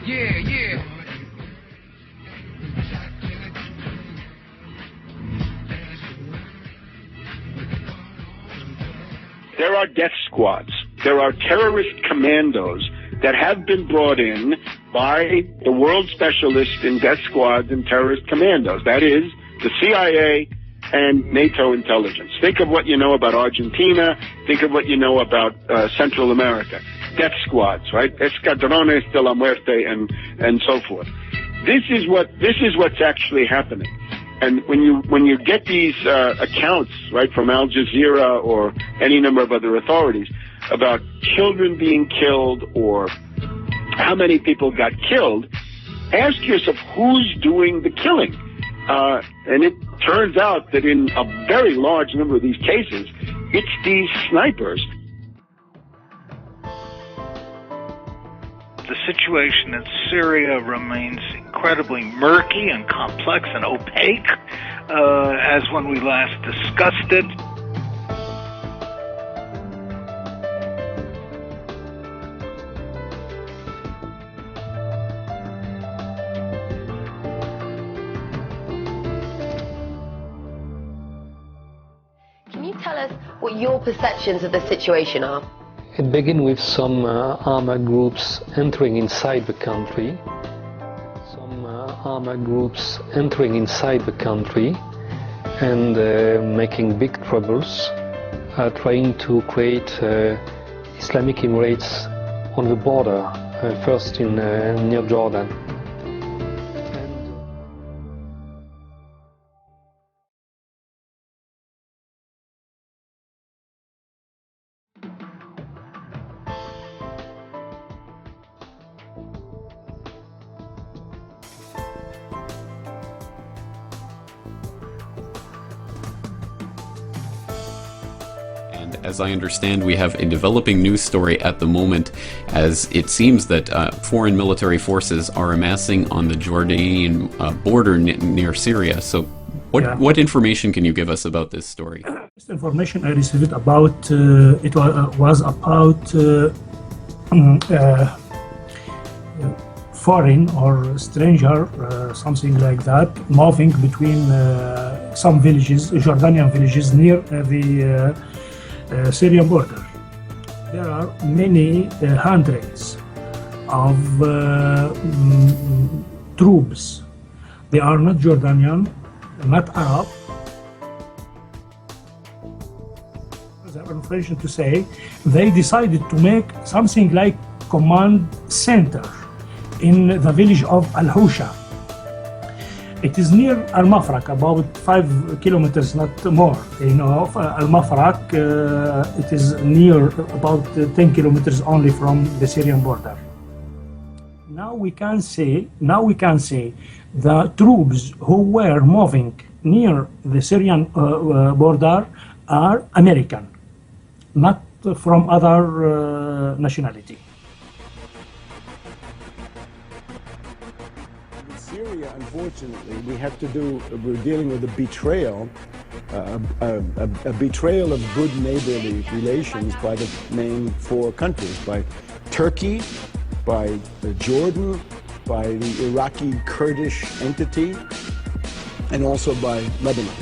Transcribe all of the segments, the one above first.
Yeah, yeah. There are death squads. There are terrorist commandos that have been brought in by the world specialist in death squads and terrorist commandos. That is the CIA and NATO intelligence. Think of what you know about Argentina. Think of what you know about Central America. Death squads, right? Escadrones de la Muerte and so forth. This is what's actually happening. And when you get these accounts, right, from Al Jazeera or any number of other authorities about children being killed or how many people got killed, ask yourself who's doing the killing. And it turns out that in a very large number of these cases, it's these snipers. The situation in Syria remains incredibly murky and complex and opaque, as when we last discussed it. Can you tell us what your perceptions of the situation are? It began with some armed groups entering inside the country. Armed groups entering inside the country and making big troubles, trying to create Islamic Emirates on the border, first in near Jordan. As I understand, we have a developing news story at the moment, as it seems that foreign military forces are amassing on the Jordanian border near Syria. So what information can you give us about this story? This information I received about, it was about foreign or stranger, something like that, moving between some villages, Jordanian villages near the Syrian border. There are many hundreds of troops. They are not Jordanian, not Arab. There's information to say they decided to make something like command center in the village of Al-Husha. It is near Al-Mafraq, about 5 kilometers, not more. You know, Al-Mafraq, it is near about 10 kilometers only from the Syrian border. Now we can say the troops who were moving near the Syrian border are American, not from other nationality. Syria, unfortunately, we're dealing with a betrayal, a betrayal of good neighborly relations by the main four countries, by Turkey, by Jordan, by the Iraqi Kurdish entity, and also by Lebanon.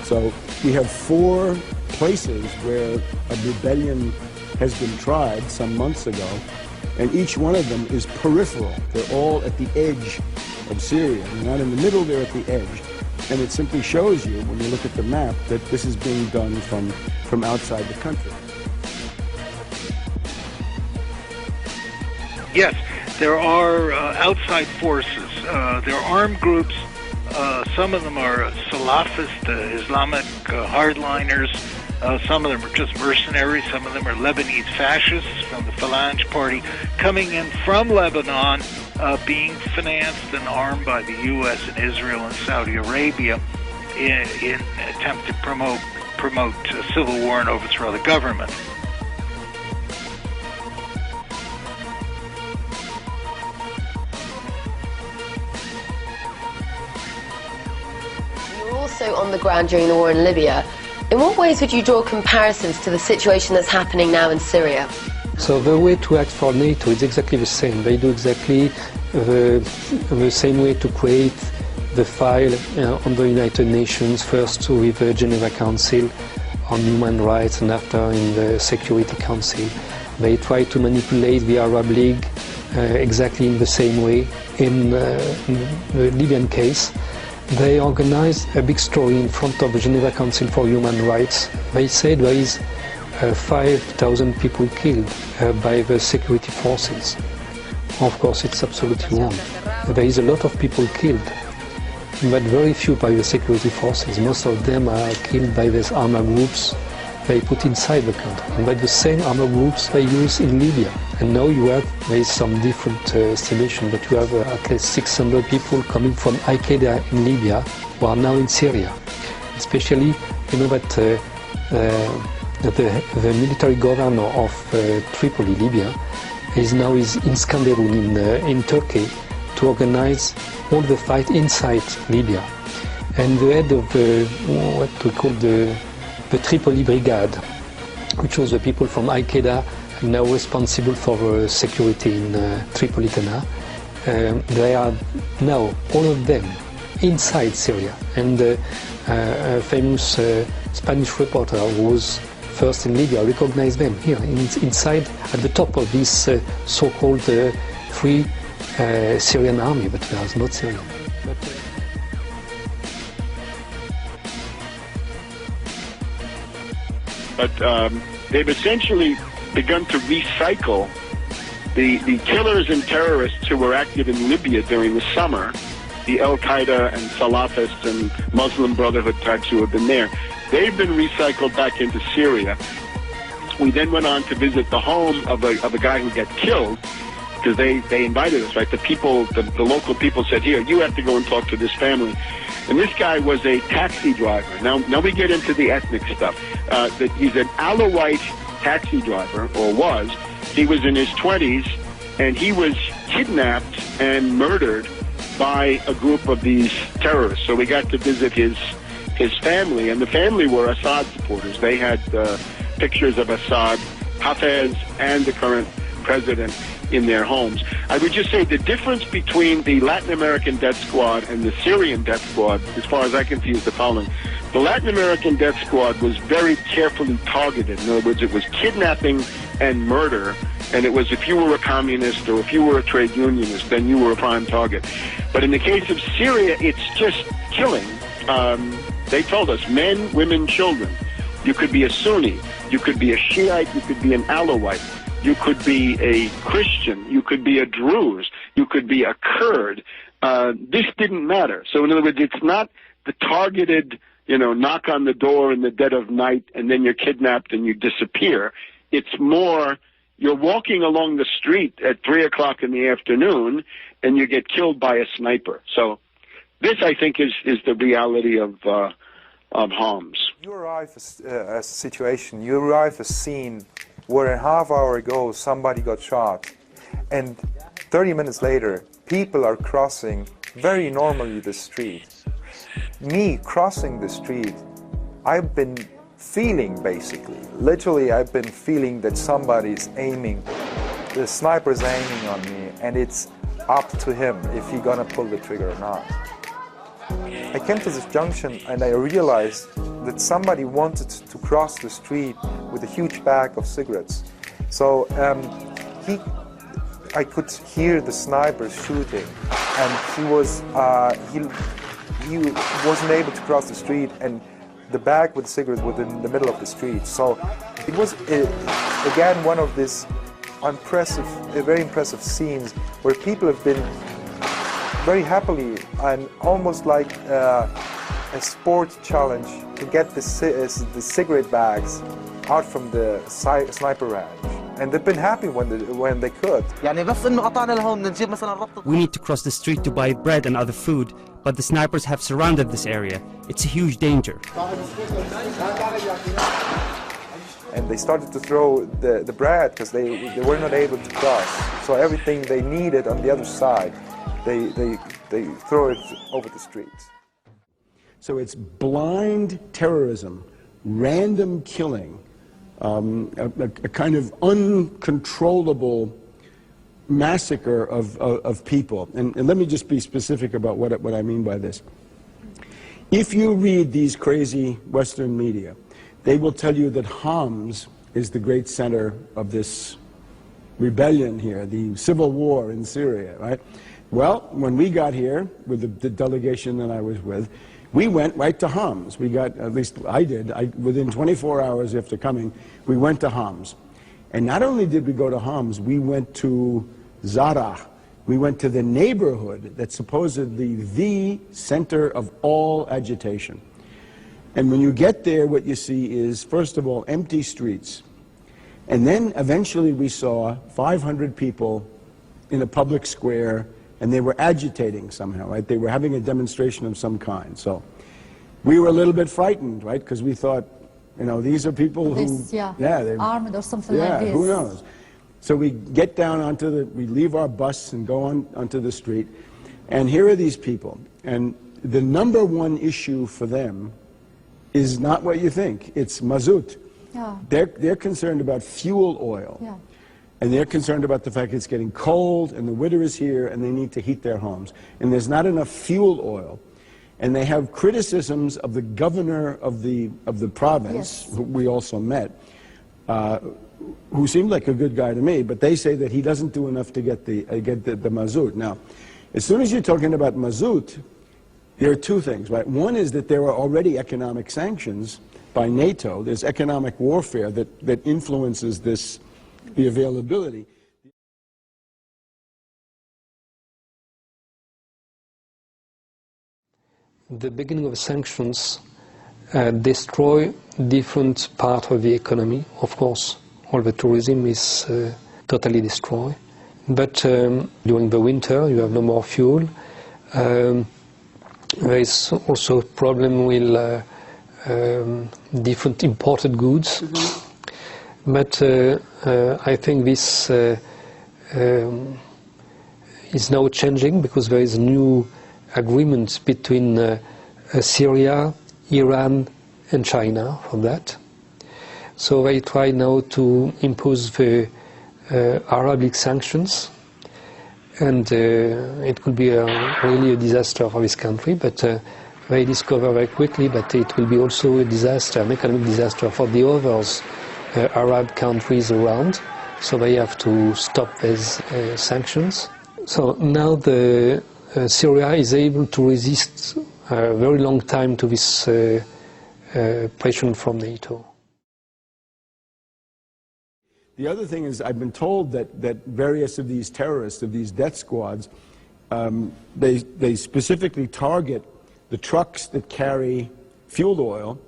So we have 4 places where a rebellion has been tried some months ago, and each one of them is peripheral. They're all at the edge of Syria. They're not in the middle, they're at the edge. And it simply shows you, when you look at the map, that this is being done from outside the country. Yes, there are outside forces. There are armed groups. Some of them are Salafist, Islamic hardliners. Some of them are just mercenaries. Some of them are Lebanese fascists from the Phalange Party coming in from Lebanon, being financed and armed by the U.S. and Israel and Saudi Arabia in attempt to promote civil war and overthrow the government. You were also on the ground during the war in Libya. In what ways would you draw comparisons to the situation that's happening now in Syria? So the way to act for NATO is exactly the same. They do exactly the same way to create the file on the United Nations, first with the Geneva Council on Human Rights and after in the Security Council. They try to manipulate the Arab League exactly in the same way. In the Libyan case, they organized a big story in front of the Geneva Council for Human Rights. They said there is 5,000 people killed by the security forces. Of course, it's absolutely wrong. There is a lot of people killed, but very few by the security forces. Most of them are killed by these armed groups they put inside the country, and by the same armed groups they use in Libya. And now there is some different estimation, but you have at least 600 people coming from Al-Qaeda in Libya who are now in Syria. Especially, you know that the military governor of Tripoli, Libya, is now in Skanderun in Turkey to organize all the fight inside Libya. And the head of what we call the Tripoli Brigade, which was the people from Al-Qaeda now responsible for the security in Tripolitana, they are now, all of them, inside Syria. And a famous Spanish reporter who was first in Libya recognized them here, inside, at the top of this so-called free Syrian army, but they are not Syrian. But they've essentially begun to recycle the killers and terrorists who were active in Libya during the summer, the Al-Qaeda and Salafists and Muslim Brotherhood types who have been there. They've been recycled back into Syria. We then went on to visit the home of a guy who got killed, because they invited us, right? The local people said, here, you have to go and talk to this family. And this guy was a taxi driver. Now we get into the ethnic stuff. That he's an Alawite taxi driver, or was. He was in his 20s, and he was kidnapped and murdered by a group of these terrorists. So we got to visit his family, and the family were Assad supporters. They had pictures of Assad, Hafez, and the current president in their homes. I would just say the difference between the Latin American death squad and the Syrian death squad, as far as I can see, is the following. The Latin American death squad was very carefully targeted. In other words, it was kidnapping and murder, and it was if you were a communist or if you were a trade unionist, then you were a prime target. But in the case of Syria, it's just killing. They told us, men, women, children. You could be a Sunni, you could be a Shiite, you could be an Alawite. You could be a Christian, you could be a Druze, you could be a Kurd. This didn't matter. So in other words, it's not the targeted, knock on the door in the dead of night and then you're kidnapped and you disappear. It's more, you're walking along the street at 3 o'clock in the afternoon and you get killed by a sniper. So this, I think, is the reality of Homs. You arrive as a situation, you arrive a scene where a half hour ago somebody got shot, and 30 minutes later people are crossing very normally the street. Me crossing the street, I've been feeling, basically, literally I've been feeling that somebody's aiming, the sniper's aiming on me, and it's up to him if he's gonna pull the trigger or not. I came to this junction and I realized that somebody wanted to cross the street with a huge bag of cigarettes. So I could hear the sniper shooting, and he wasn't able to cross the street, and the bag with cigarettes was in the middle of the street. So it was again one of these very impressive scenes where people have been very happily and almost like a sport challenge to get the cigarette bags out from the sniper range, and they've been happy when they could. We need to cross the street to buy bread and other food, but the snipers have surrounded this area. It's a huge danger. And they started to throw the bread because they were not able to cross. So everything they needed on the other side, they throw it over the streets. So it's blind terrorism, random killing a kind of uncontrollable massacre of people. And let me just be specific about what I mean by this. If you read these crazy Western media, they will tell you that Homs is the great center of this rebellion here, the civil war in Syria, right? Well, when we got here with the delegation that I was with, we went right to Homs. We got, at least I did, within 24 hours after coming, we went to Homs. And not only did we go to Homs, we went to Zara. We went to the neighborhood that's supposedly the center of all agitation. And when you get there, what you see is, first of all, empty streets. And then eventually we saw 500 people in a public square, and they were agitating somehow, right? They were having a demonstration of some kind. So we were a little bit frightened, right? Because we thought, you know, these are people who, they're armed or something like this. Who knows? So we get down we leave our bus and go onto the street, and here are these people. And the number one issue for them is not what you think. It's mazout. Yeah. They're concerned about fuel oil. Yeah. And they're concerned about the fact it's getting cold and the winter is here and they need to heat their homes. And there's not enough fuel oil. And they have criticisms of the governor of the province, who we also met, who seemed like a good guy to me, but they say that he doesn't do enough to get the mazout. Now, as soon as you're talking about mazout, there are two things, right? One is that there are already economic sanctions by NATO. There's economic warfare that influences the availability. The beginning of sanctions destroy different part of the economy. Of course, all the tourism is totally destroyed. But during the winter, you have no more fuel. There is also a problem with different imported goods. Mm-hmm. But I think this is now changing because there is a new agreement between Syria, Iran and China for that. So they try now to impose the Arab League sanctions, and it could be really a disaster for this country, but they discover very quickly that it will be also a disaster, an economic disaster for the others Arab countries around, so they have to stop these sanctions. So now Syria is able to resist a very long time to this pressure from NATO. The other thing is, I've been told that various of these terrorists, of these death squads, they specifically target the trucks that carry fuel oil,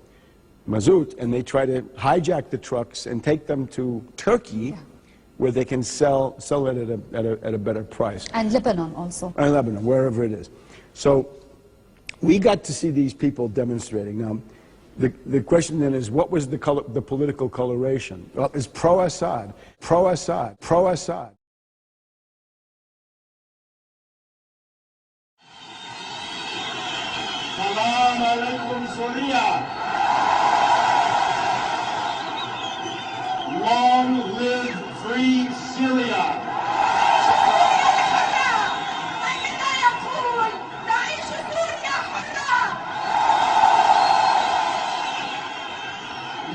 mazout, and they try to hijack the trucks and take them to Turkey, where they can sell it at a better price. And Lebanon also. And Lebanon, wherever it is. So we got to see these people demonstrating. Now, the question then is, what was the political coloration? Well, it's pro-Assad, pro-Assad, pro-Assad. Salam alaikum Syria. Long live free Syria.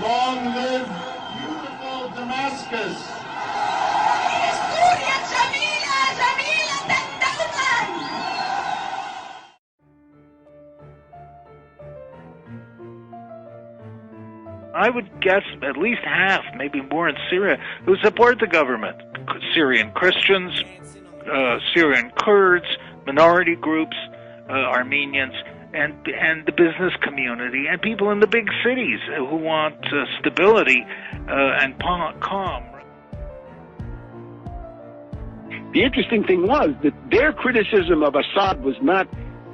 Long live beautiful Damascus. I would guess at least half, maybe more in Syria, who support the government. Syrian Christians, Syrian Kurds, minority groups, Armenians, and the business community, and people in the big cities who want stability and calm. The interesting thing was that their criticism of Assad was not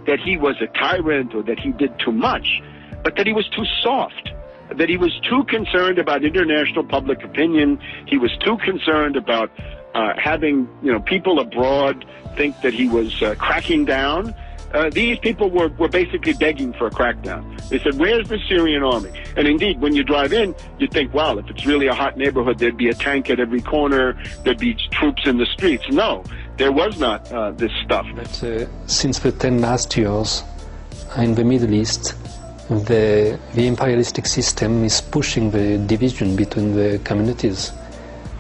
that he was a tyrant or that he did too much, but that he was too soft, that he was too concerned about international public opinion. He was too concerned about having people abroad think that he was cracking down. these people were basically begging for a crackdown. They said, where's the Syrian army? And indeed, when you drive in, you think, well, if it's really a hot neighborhood, there'd be a tank at every corner, there'd be troops in the streets. No, there was not this stuff. But since the 10 last years, in the Middle East, the imperialistic system is pushing the division between the communities.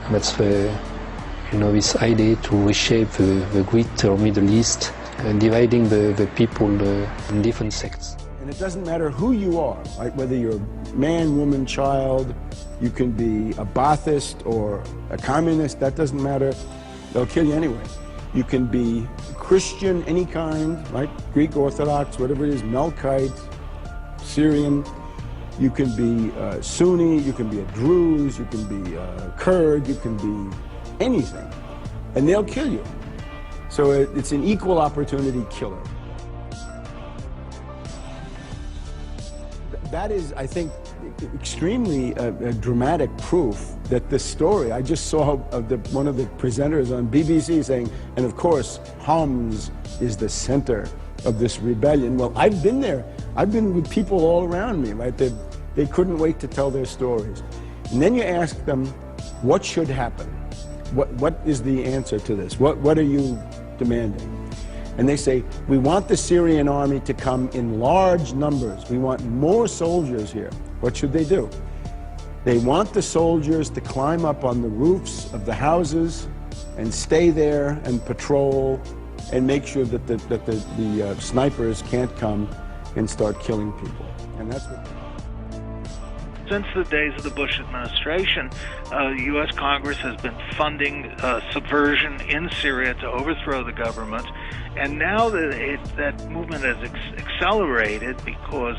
And that's this idea to reshape the greater Middle East, dividing the people in different sects. And it doesn't matter who you are, right? Whether you're man, woman, child, you can be a Ba'athist or a communist, that doesn't matter. They'll kill you anyway. You can be Christian, any kind, right? Greek Orthodox, whatever it is, Melkite, Syrian. You can be Sunni, you can be a Druze, you can be a Kurd, you can be anything. And they'll kill you. So it's an equal opportunity killer. That is, I think, extremely dramatic proof that this story, I just saw one of the presenters on BBC saying, and of course, Homs is the center of this rebellion. Well, I've been there. I've been with people all around me, right? They couldn't wait to tell their stories. And then you ask them, what should happen? What is the answer to this? What are you demanding? And they say, we want the Syrian army to come in large numbers. We want more soldiers here. What should they do? They want the soldiers to climb up on the roofs of the houses and stay there and patrol and make sure that the snipers can't come and start killing people. And that's what. Since the days of the Bush administration, the U.S. Congress has been funding subversion in Syria to overthrow the government, and now that movement has accelerated because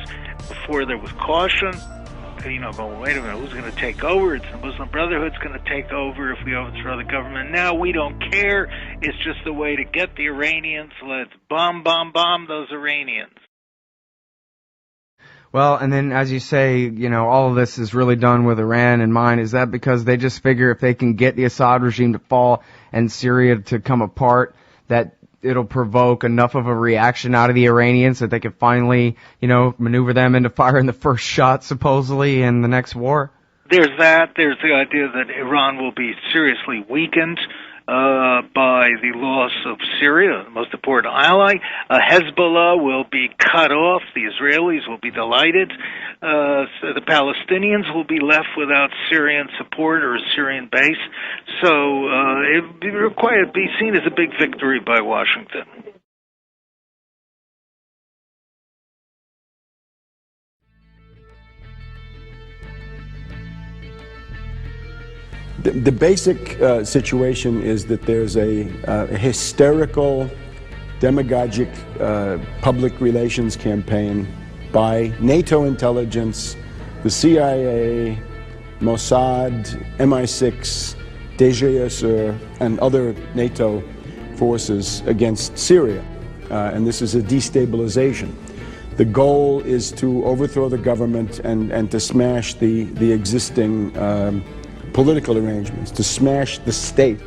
before there was caution, going, wait a minute, who's going to take over? It's the Muslim Brotherhood's going to take over if we overthrow the government. Now we don't care. It's just a way to get the Iranians. Let's bomb those Iranians. Well, and then as you say, all of this is really done with Iran in mind. Is that because they just figure if they can get the Assad regime to fall and Syria to come apart, that it'll provoke enough of a reaction out of the Iranians that they can finally, maneuver them into firing the first shot, supposedly, in the next war? There's that. There's the idea that Iran will be seriously weakened by the loss of Syria, the most important ally. Hezbollah will be cut off. The Israelis will be delighted. So the Palestinians will be left without Syrian support or a Syrian base. So it would be seen as a big victory by Washington. The basic situation is that there's a hysterical, demagogic public relations campaign by NATO intelligence, the CIA, MOSSAD, MI6, DGSE, and other NATO forces against Syria. And this is a destabilization. The goal is to overthrow the government and to smash the existing political arrangements, to smash the state.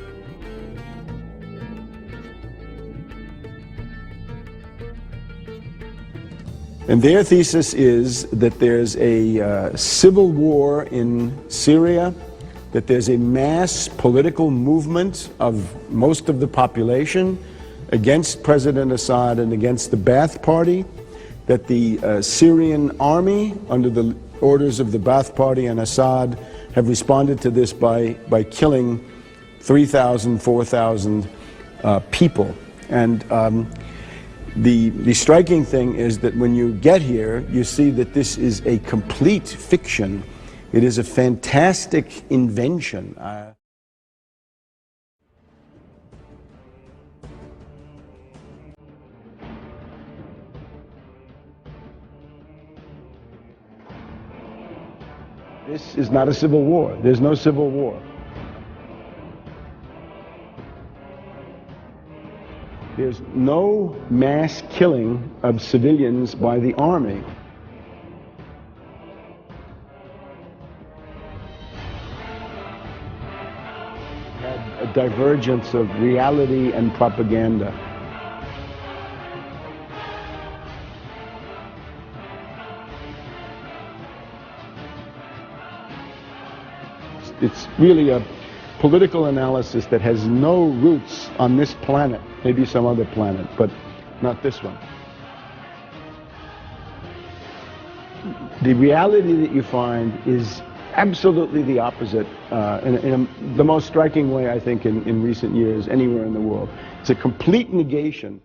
And their thesis is that there's a civil war in Syria, that there's a mass political movement of most of the population against President Assad and against the Ba'ath Party, that the Syrian army, under the orders of the Ba'ath Party and Assad, have responded to this by killing 3,000, 4,000 people. And the striking thing is that when you get here, you see that this is a complete fiction. It is a fantastic invention. This is not a civil war. There's no civil war. There's no mass killing of civilians by the army. Had a divergence of reality and propaganda. It's really a political analysis that has no roots on this planet, maybe some other planet, but not this one. The reality that you find is absolutely the opposite in the most striking way, I think, in recent years anywhere in the world. It's a complete negation